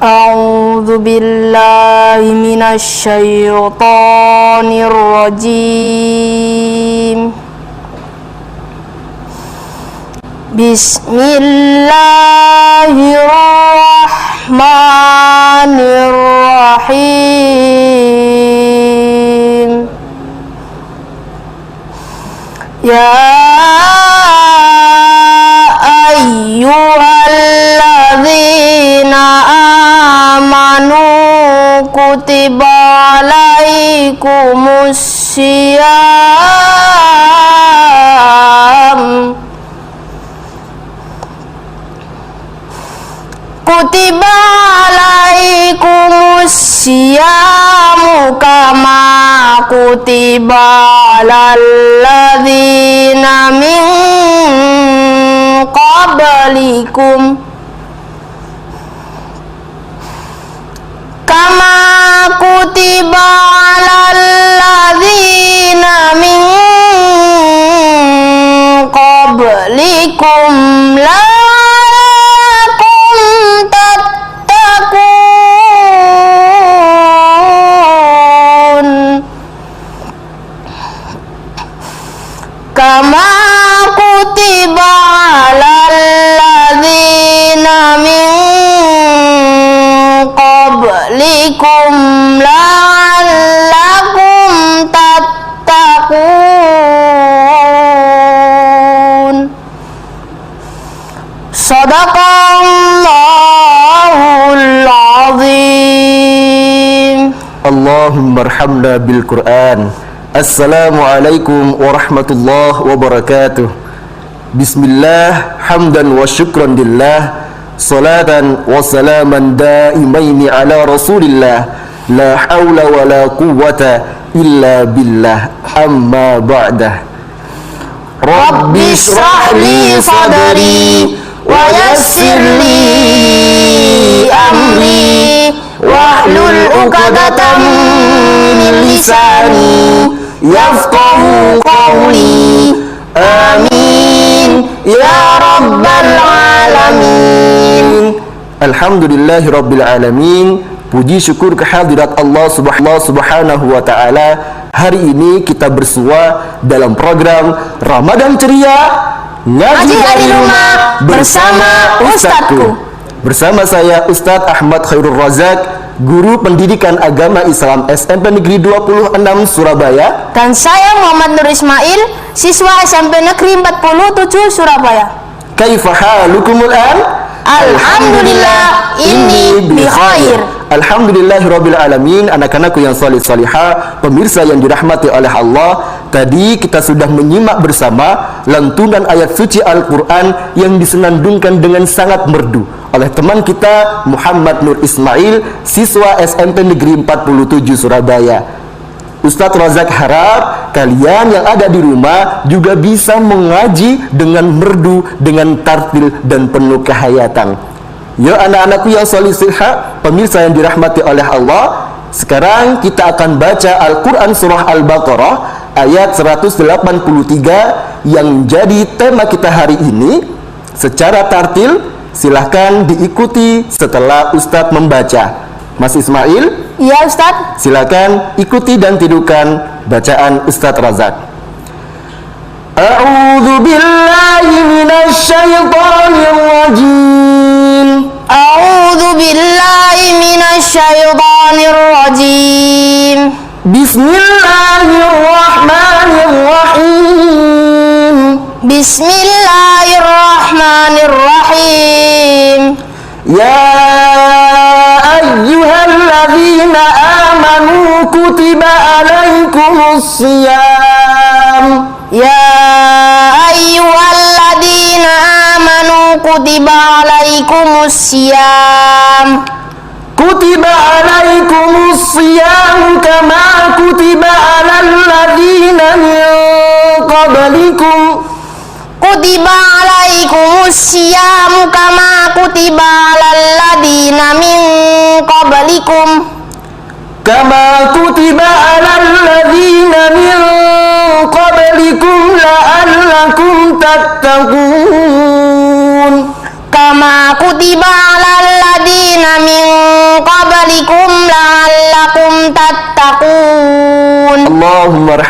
A'udzu billahi minasyaitonir rajim. Bismillahirrahmanirrahim. Ya ayyuhalladzina amanu kutiba alaikumussyiyam kutiba alaikumussyiyam kama kutiba alal ladzina min qablikum kama kutiba alal ladzina min qablikum la'allakum tattaqun kama kutiba alal ladzina min qablikum la'allakum tattaqun. Shadaqallahul azim. Allahumma arhamna bil Qur'an. Assalamualaikum warahmatullahi wabarakatuh. Bismillah, hamdan wa syukran lillah, salatan wa salaman daimaini ala rasulillah, la hawla wa la quwwata illa billah, amma ba'dah. Rabbi shrah li sadri wa yassir li amri wahlul 'uqdatam min lisani yafqahu qawli. Amin ya rabbal alamin. Alhamdulillahi rabbil alamin. Puji syukur kehadirat Allah subhanahu wa ta'ala. Hari ini kita bersua dalam program Ramadan Ceria Ngaji dari Rumah bersama Ustadzku. Bersama saya Ustadz Ahmad Khairul Razak, Guru Pendidikan Agama Islam SMP Negeri 26 Surabaya. Dan saya Muhammad Nur Ismail, siswa SMP Negeri 47 Surabaya. Kaifa halukumul an? Alhamdulillah inni bi khair. Alhamdulillahirabbil alamin. Anak-anakku yang salih salihah, pemirsa yang dirahmati oleh Allah, tadi kita sudah menyimak bersama lantunan ayat suci Al-Qur'an yang disenandungkan dengan sangat merdu oleh teman kita Muhammad Nur Ismail, siswa SMP Negeri 47 Surabaya. Ustadz Razak harap kalian yang ada di rumah juga bisa mengaji dengan merdu, dengan tartil dan penuh kehayatan. Yuk anak-anakku yang solihah, pemirsa yang dirahmati oleh Allah, sekarang kita akan baca Al-Quran Surah Al-Baqarah ayat 183 yang jadi tema kita hari ini. Secara tartil, silahkan diikuti setelah Ustadz membaca. Mas Ismail? Iya Ustadz. Silakan ikuti dan tidukan bacaan Ustadz Razak. A'udzu billahi minasy syaithanir rajim. A'udzu billahi minasy syaithanir rajim. Bismillahirrahmanirrahim. Bismillahirrahmanirrahim. Ya ayyuhalladzina amanu kutiba alaikumussyiyam. Ya ayyuhalladzina amanu kutiba alaikumussyiyam. Kutiba alaikumussyiyam kama kutiba alal ladzina min qablikum. Kutiba alaikumussyiyam kama kutiba alal ladzina min qablikum. Kama kutiba alal ladzina min qablikum la'allakum tattaqun. Kama kutiba alal ladzina min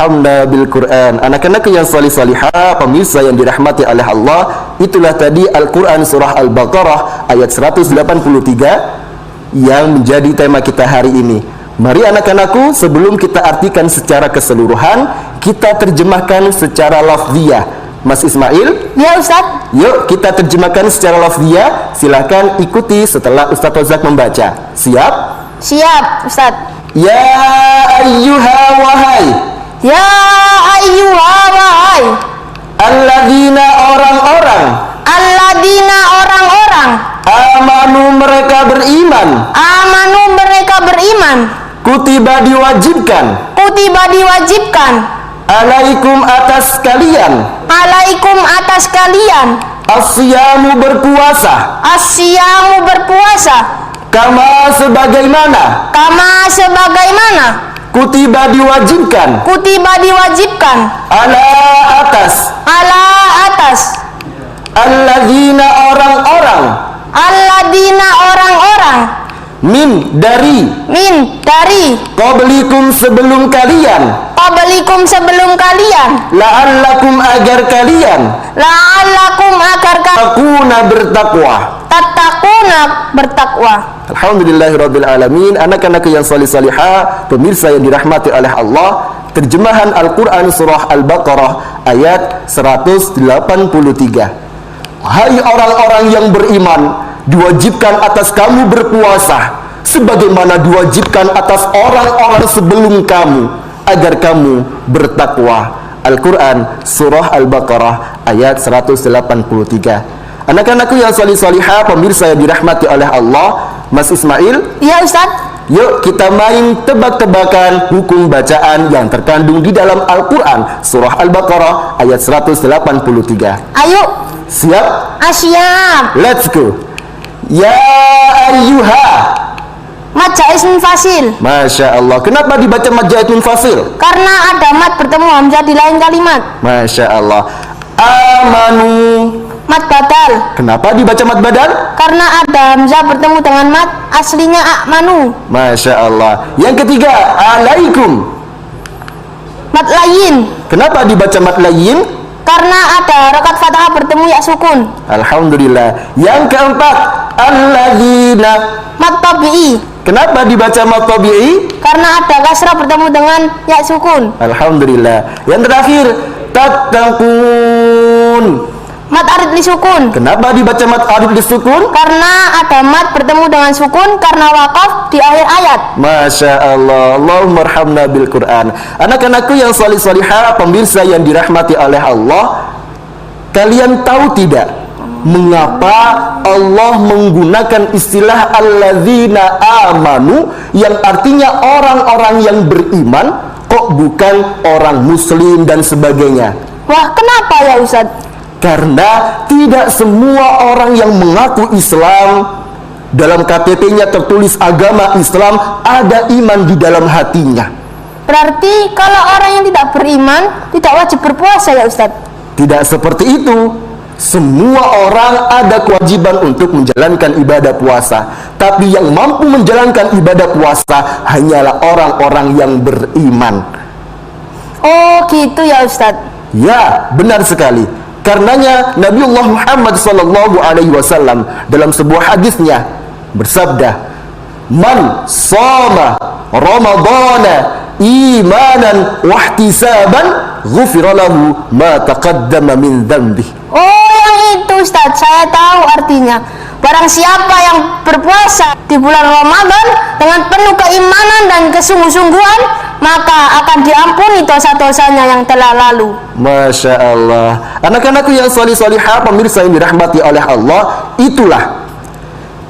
marhamna bil Quran. Anak-anak yang salih-salihah, pemirsa yang dirahmati oleh Allah, itulah tadi Al-Quran surah Al-Baqarah ayat 183 yang menjadi tema kita hari ini. Mari anak-anakku, sebelum kita artikan secara keseluruhan, kita terjemahkan secara lafziyah. Mas Ismail? Ya Ustaz. Yuk kita terjemahkan secara lafziyah. Silahkan ikuti setelah Ustaz Rozak membaca. Siap? Siap Ustaz. Ya ayyuha wahai, Ya ayyuha wahai, alladzina orang-orang, alladzina orang-orang, amanu mereka beriman, amanu mereka beriman, kutiba diwajibkan, kutiba diwajibkan, alaikum atas kalian, alaikum atas kalian, asyamu berpuasa, asyamu berpuasa, kama sebagaimana, kama sebagaimana, kutiba diwajibkan, kutiba diwajibkan, ala atas, ala atas, alladzina orang-orang, alladzina orang-orang, min dari, qablikum sebelum kalian, qablikum sebelum kalian, la'allakum agar kalian, la'allakum agar takuna bertakwa. tattaquna bertakwa. Alhamdulillahirabbil alamin. Anak-anak yang salih-salihah, pemirsa yang dirahmati oleh Allah, terjemahan Al-Qur'an surah Al-Baqarah ayat 183. Hai orang-orang yang beriman, diwajibkan atas kamu berpuasa sebagaimana diwajibkan atas orang-orang sebelum kamu agar kamu bertakwa. Al-Quran surah Al-Baqarah ayat 183. Anak-anakku yang salih-salihah, pemirsa yang dirahmati oleh Allah, Mas Ismail? Ya Ustaz. Yuk kita main tebak-tebakan hukum bacaan yang terkandung di dalam Al-Quran surah Al-Baqarah ayat 183. Ayo. Siap? Siap. Let's go. Ya ayyuha. Mad jaiz munfasil. Masya Allah. Kenapa dibaca mad jaiz munfasil? Karena ada mad bertemu hamzah di lain kalimat. Masya Allah. Amanu. Mad badal. Kenapa dibaca mad badal? Karena ada hamzah bertemu dengan mad aslinya amanu. Masya Allah. Yang ketiga, alaikum. Mad layin. Kenapa dibaca mad layin? Karena ada harakat fathah bertemu ya sukun. Alhamdulillah. Yang keempat, alladzina. Mad tabi'i. Kenapa dibaca mad tabi'i? Karena ada kasrah bertemu dengan ya sukun. Alhamdulillah. Yang terakhir, tattaqun. Mad arid li sukun. Kenapa dibaca mad arid li sukun? Karena ada mad bertemu dengan sukun karena wakaf di akhir ayat. Masya Allah. Allahumma arhamna bil Quran. Anak-anakku yang salih-salihah, pemirsa yang dirahmati oleh Allah, kalian tahu tidak mengapa Allah menggunakan istilah alladzina amanu yang artinya orang-orang yang beriman, kok bukan orang muslim dan sebagainya? Wah, kenapa ya Ustadz? Karena tidak semua orang yang mengaku Islam dalam KTP-nya tertulis agama Islam, ada iman di dalam hatinya. Berarti kalau orang yang tidak beriman tidak wajib berpuasa ya Ustadz? Tidak seperti itu. Semua orang ada kewajiban untuk menjalankan ibadah puasa, tapi yang mampu menjalankan ibadah puasa hanyalah orang-orang yang beriman. Oh gitu ya Ustadz? Ya, benar sekali. Karenanya Nabiullah Muhammad SAW dalam sebuah hadisnya bersabda, "Man shoma Ramadana imanan wahtisaban ghufira lahu ma taqaddama min dzambi." Oh, yang itu Ustadz, saya tahu artinya. Barang siapa yang berpuasa di bulan Ramadan dengan penuh keimanan dan kesungguh-sungguhan, maka akan diampuni dosa-dosanya yang telah lalu. Masya Allah. Anak-anakku yang salih-salihah, pemirsa yang dirahmati oleh Allah, itulah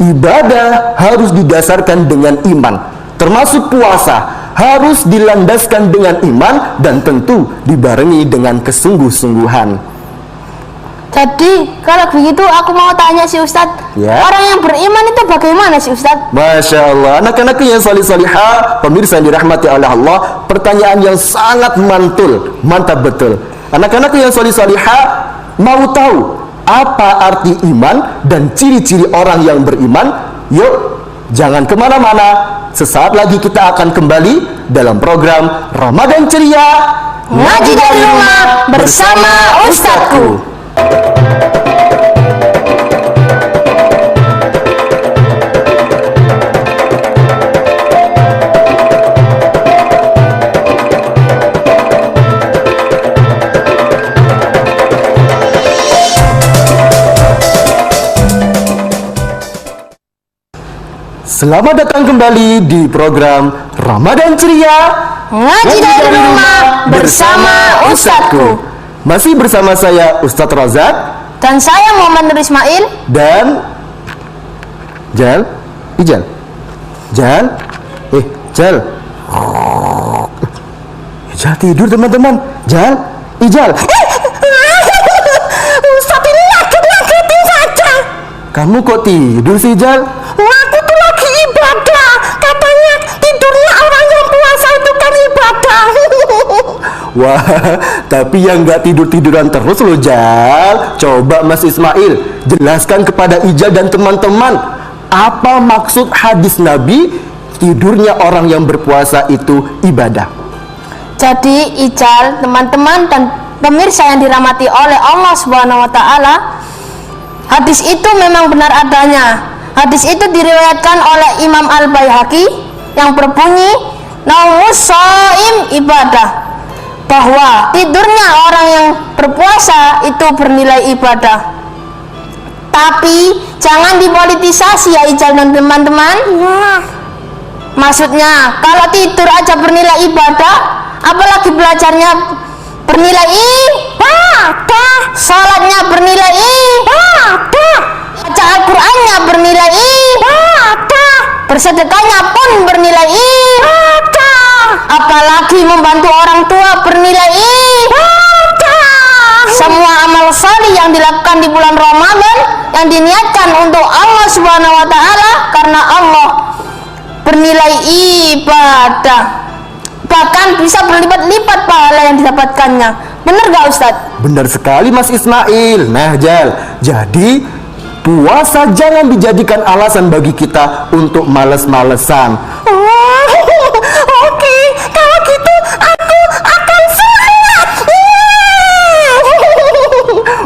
ibadah harus didasarkan dengan iman. Termasuk puasa harus dilandaskan dengan iman dan tentu dibarengi dengan kesungguh-sungguhan. Jadi kalau begitu aku mau tanya si Ustadz, Ya. orang yang beriman itu bagaimana si Ustadz? Masya Allah. Anak-anakku yang salih-salihah, pemirsa yang dirahmati oleh Allah, pertanyaan yang sangat mantul, mantap betul. Anak-anakku yang salih-salihah, mau tahu apa arti iman dan ciri-ciri orang yang beriman? Yuk, jangan kemana-mana. Sesaat lagi kita akan kembali dalam program Ramadan Ceria Ngaji dari rumah bersama Ustadku. Selamat datang kembali di program Ramadan Ceria Ngaji dari rumah bersama Ustadku. Masih bersama saya Ustadz Razak Dan saya Muhammad Nur Ismail. dan Jal. Ijal. Jal. Jal. Ijal tidur teman-teman. Jal. Ijal. Ustadz ini ngagetin saja. Kamu kok tidur sih, Jal? Aku tuh lagi ibadah. Katanya tidurnya orang yang puasa itu kan ibadah. Wah, tapi yang nggak tidur-tiduran terus loh, Jal. Coba Mas Ismail jelaskan kepada Ijal dan teman-teman, apa maksud hadis Nabi tidurnya orang yang berpuasa itu ibadah? Jadi Ijal, teman-teman dan pemirsa yang dirahmati oleh Allah Subhanahu wa taala, hadis itu memang benar adanya. Hadis itu diriwayatkan oleh Imam Al-Baihaqi yang berbunyi naumus shaim ibadah, bahwa tidurnya orang yang berpuasa itu bernilai ibadah. Tapi jangan dipolitisasi ya Ijal dan teman-teman. Maksudnya kalau tidur aja bernilai ibadah, apalagi belajarnya bernilai ibadah, sholatnya bernilai ibadah, baca Al-Qur'annya bernilai ibadah, bersedekahnya pun bernilai ibadah, apalagi membantu orang tua bernilai ibadah. Semua amal salih yang dilakukan di bulan Ramadan yang diniatkan untuk Allah Subhanahu wa taala karena Allah bernilai ibadah, bahkan bisa berlipat-lipat pahala yang didapatkannya. Benar gak Ustadz? Benar sekali Mas Ismail. Nah, Jal, jadi puasa jangan dijadikan alasan bagi kita untuk males-malesan. Oke, kalau gitu aku akan semangat.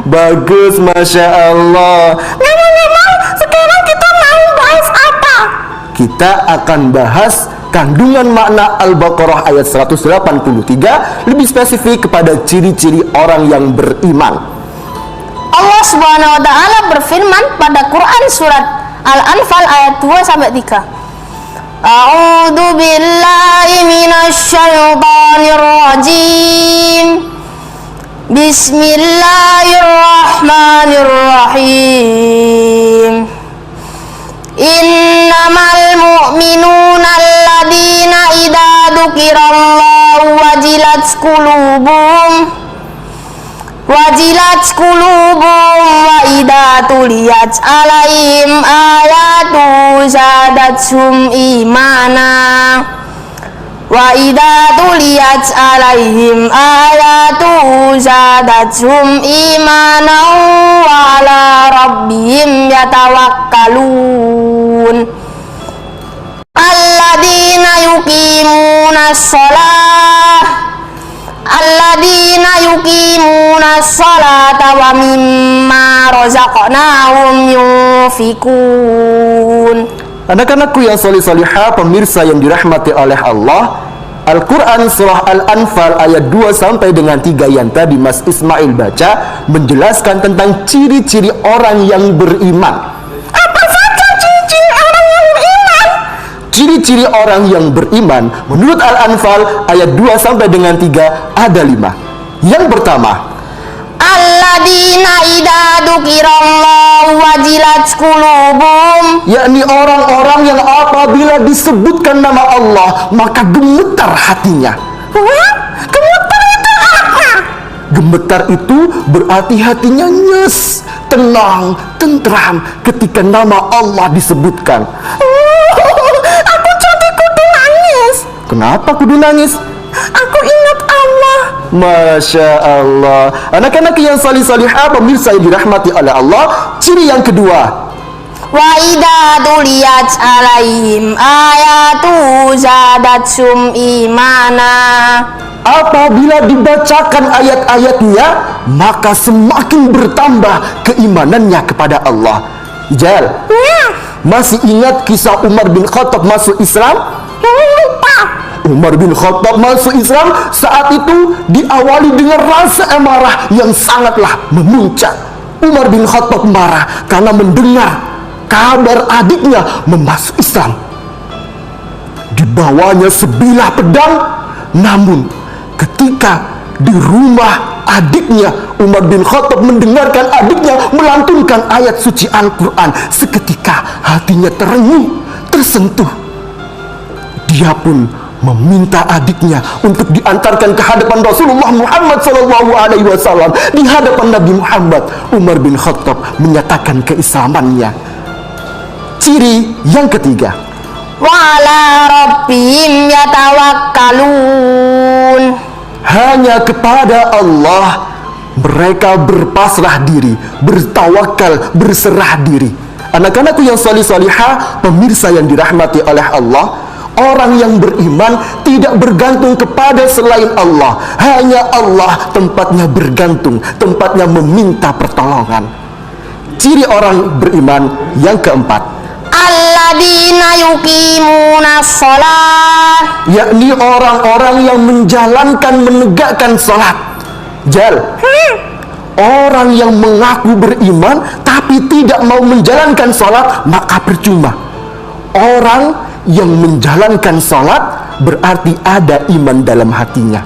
Bagus, Masya Allah. Ngomong-ngomong, sekarang kita mau bahas apa? Kita akan bahas kandungan makna Al-Baqarah ayat 183, lebih spesifik kepada ciri-ciri orang yang beriman. Allah Subhanahu wa taala berfirman pada Quran surat Al-Anfal ayat 2 sampai 3. A'udzu billahi minasy syaithanir rajim. Bismillahirrahmanirrahim. Innamal mu'minuna alladzina idza dzukirallahu wajilat qulubuhum wa idza tuliyat alaihim ayatu zadatuhum imana wa idza tuliyat alaihim ayatu zadatuhum imana wa ala rabbihim yatawakkalun. Alladzina yuqimuna sholata wa mimma razaqnahum yunfikun. Anak-anakku yang solih-solihah, pemirsa yang dirahmati oleh Allah, Al-Quran surah Al-Anfal ayat 2 sampai dengan 3 yang tadi Mas Ismail baca menjelaskan tentang ciri-ciri orang yang beriman. Apa saja ciri-ciri orang yang beriman? Ciri-ciri orang yang beriman menurut Al-Anfal ayat 2 sampai dengan 3 ada 5. Yang pertama, Alladzina idza dzukirallahu wajilat qulubuhum, yakni orang-orang yang apabila disebutkan nama Allah maka gemetar hatinya. Gemetar itu apa? Gemetar itu berarti hatinya nyes, tenang, tentram ketika nama Allah disebutkan. Aku jadi kudu nangis. Kenapa kudu nangis? Aku ingat Allah. Masya Allah. Anak-anak yang salih-salihah, pemirsa yang dirahmati oleh Allah, ciri yang kedua, Wa idza tuliyat alaihim ayatu zadatsum imana. Apabila dibacakan ayat-ayatnya, maka semakin bertambah keimanannya kepada Allah. Ijal, masih ingat kisah Umar bin Khattab masuk Islam? Umar bin Khattab masuk Islam saat itu diawali dengan rasa amarah yang sangatlah memuncak. Umar bin Khattab marah karena mendengar kabar adiknya memasuk Islam. Dibawanya sebilah pedang, namun ketika di rumah adiknya, Umar bin Khattab mendengarkan adiknya melantunkan ayat suci Al-Quran. Seketika hatinya terenyuh, tersentuh. Dia pun meminta adiknya untuk diantarkan ke hadapan Rasulullah Muhammad SAW. Di hadapan Nabi Muhammad, Umar bin Khattab menyatakan keislamannya. Ciri yang ketiga, Wa ala rabbihim yatawakkalun. hanya kepada Allah mereka berpasrah diri, bertawakal, berserah diri. Anak-anakku yang salih-salihah, pemirsa yang dirahmati oleh Allah, orang yang beriman tidak bergantung kepada selain Allah. Hanya Allah tempatnya bergantung, tempatnya meminta pertolongan. Ciri orang beriman yang keempat, Alladzina yuqimunas shalah, yakni orang-orang yang menjalankan, menegakkan sholat. Jal, orang yang mengaku beriman tapi tidak mau menjalankan sholat, maka percuma. Orang yang menjalankan sholat berarti ada iman dalam hatinya.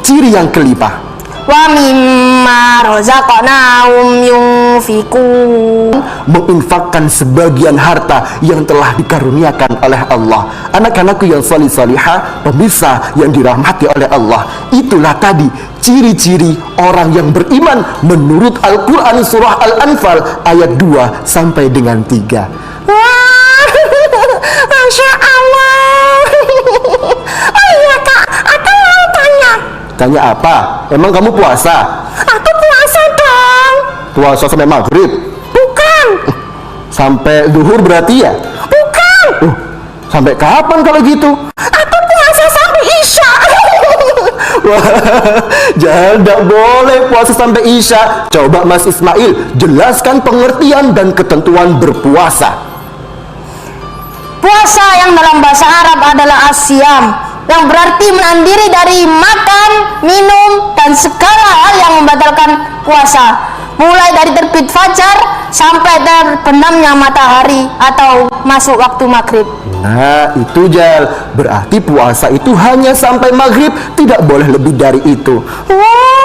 Ciri yang kelima, wa mimma razaqnahum yunfikun, menginfakkan sebagian harta yang telah dikaruniakan oleh Allah. Anak-anakku yang salih-salihah, pemirsa yang dirahmati oleh Allah, itulah tadi ciri-ciri orang yang beriman menurut Al-Quran surah Al-Anfal ayat 2 sampai dengan 3. Wah, Masya Allah. Oh iya kak, aku mau tanya. Tanya apa? Emang kamu puasa? Aku puasa dong. Puasa sampai maghrib? Bukan. Sampai zuhur berarti ya? Bukan. Sampai kapan kalau gitu? Aku puasa sampai Isya. Wah, jangan, tidak boleh puasa sampai Isya. Coba Mas Ismail jelaskan pengertian dan ketentuan berpuasa. Puasa yang dalam bahasa Arab adalah asyam, yang berarti menahan diri dari makan, minum, dan segala hal yang membatalkan puasa, mulai dari terbit fajar sampai terbenamnya matahari atau masuk waktu maghrib. Nah, itu Jal, berarti puasa itu hanya sampai maghrib, tidak boleh lebih dari itu. Oh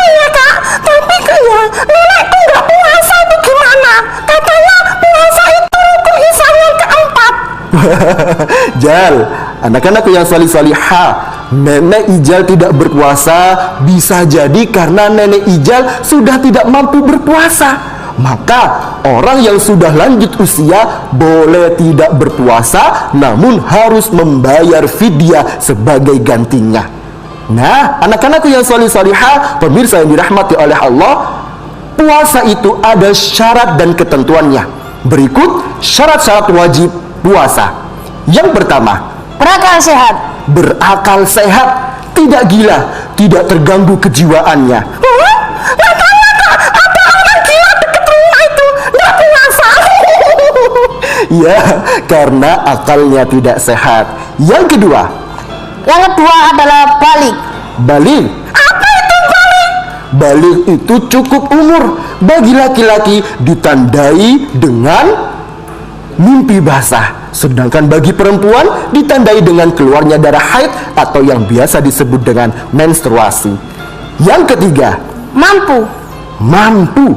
iya kak, tapi kayaknya nenekku nggak puasa itu gimana? Katanya puasa itu rukun Islam yang keempat. Jal, anak-anakku yang salih-salihah, nenek Ijal tidak berpuasa bisa jadi karena nenek Ijal sudah tidak mampu berpuasa. Maka orang yang sudah lanjut usia boleh tidak berpuasa, namun harus membayar fidyah sebagai gantinya. Nah, anak-anakku yang salih-salihah, pemirsa yang dirahmati oleh Allah, puasa itu ada syarat dan ketentuannya. Berikut syarat-syarat wajib puasa. Yang pertama, Berakal sehat. berakal sehat, tidak gila, tidak terganggu kejiwaannya. Ada orang gila deket rumah itu nggak puasa. Ya, karena akalnya tidak sehat. Yang kedua, Adalah balik. balik. Apa itu balik? Balik itu cukup umur. Bagi laki-laki ditandai dengan mimpi basah, sedangkan bagi perempuan ditandai dengan keluarnya darah haid atau yang biasa disebut dengan menstruasi. Yang ketiga, Mampu. mampu.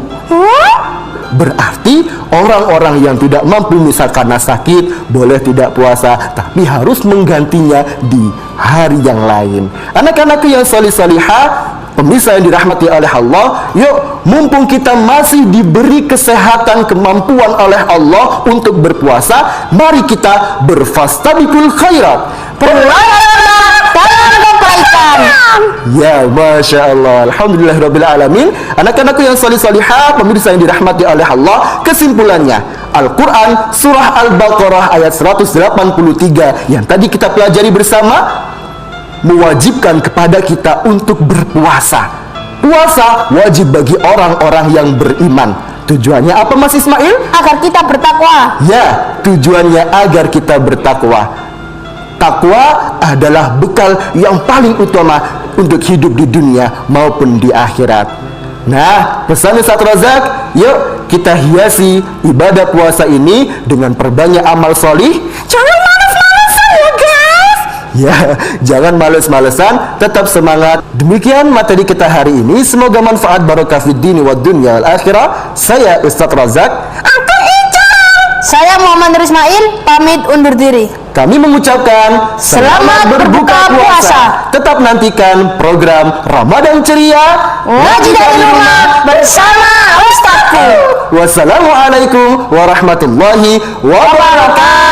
Berarti orang-orang yang tidak mampu, misal karena sakit, boleh tidak puasa, tapi harus menggantinya di hari yang lain. Anak-anakku yang salih-salihah, pemirsa yang dirahmati oleh Allah, yuk, mumpung kita masih diberi kesehatan, kemampuan oleh Allah untuk berpuasa, mari kita berfastabiqul khairat. Berlomba dalam kebaikan. Ya, Masya Allah. Alhamdulillahirabbil alamin. Anak-anakku yang salih-salihah, pemirsa yang dirahmati oleh Allah, kesimpulannya, Al-Quran surah Al-Baqarah ayat 183 yang tadi kita pelajari bersama mewajibkan kepada kita untuk berpuasa. Puasa wajib bagi orang-orang yang beriman. Tujuannya apa, Mas Ismail? Agar kita bertakwa. Ya, tujuannya agar kita bertakwa. Takwa adalah bekal yang paling utama untuk hidup di dunia maupun di akhirat. Nah, pesan Ustaz Razak, yuk kita hiasi ibadah puasa ini dengan perbanyak amal solih. Jangan malas-malasan ya guys. Ya, jangan males-malesan, tetap semangat. Demikian materi kita hari ini. Semoga manfaat, barokah fid dini wad dunya wal akhirah. Saya Ustaz Razak. Aku Ical. Saya Muhammad Ismail, pamit undur diri. Kami mengucapkan Selamat berbuka puasa. Tetap nantikan program Ramadan Ceria Ngaji dari rumah bersama Ustazku. Wassalamualaikum warahmatullahi wabarakatuh.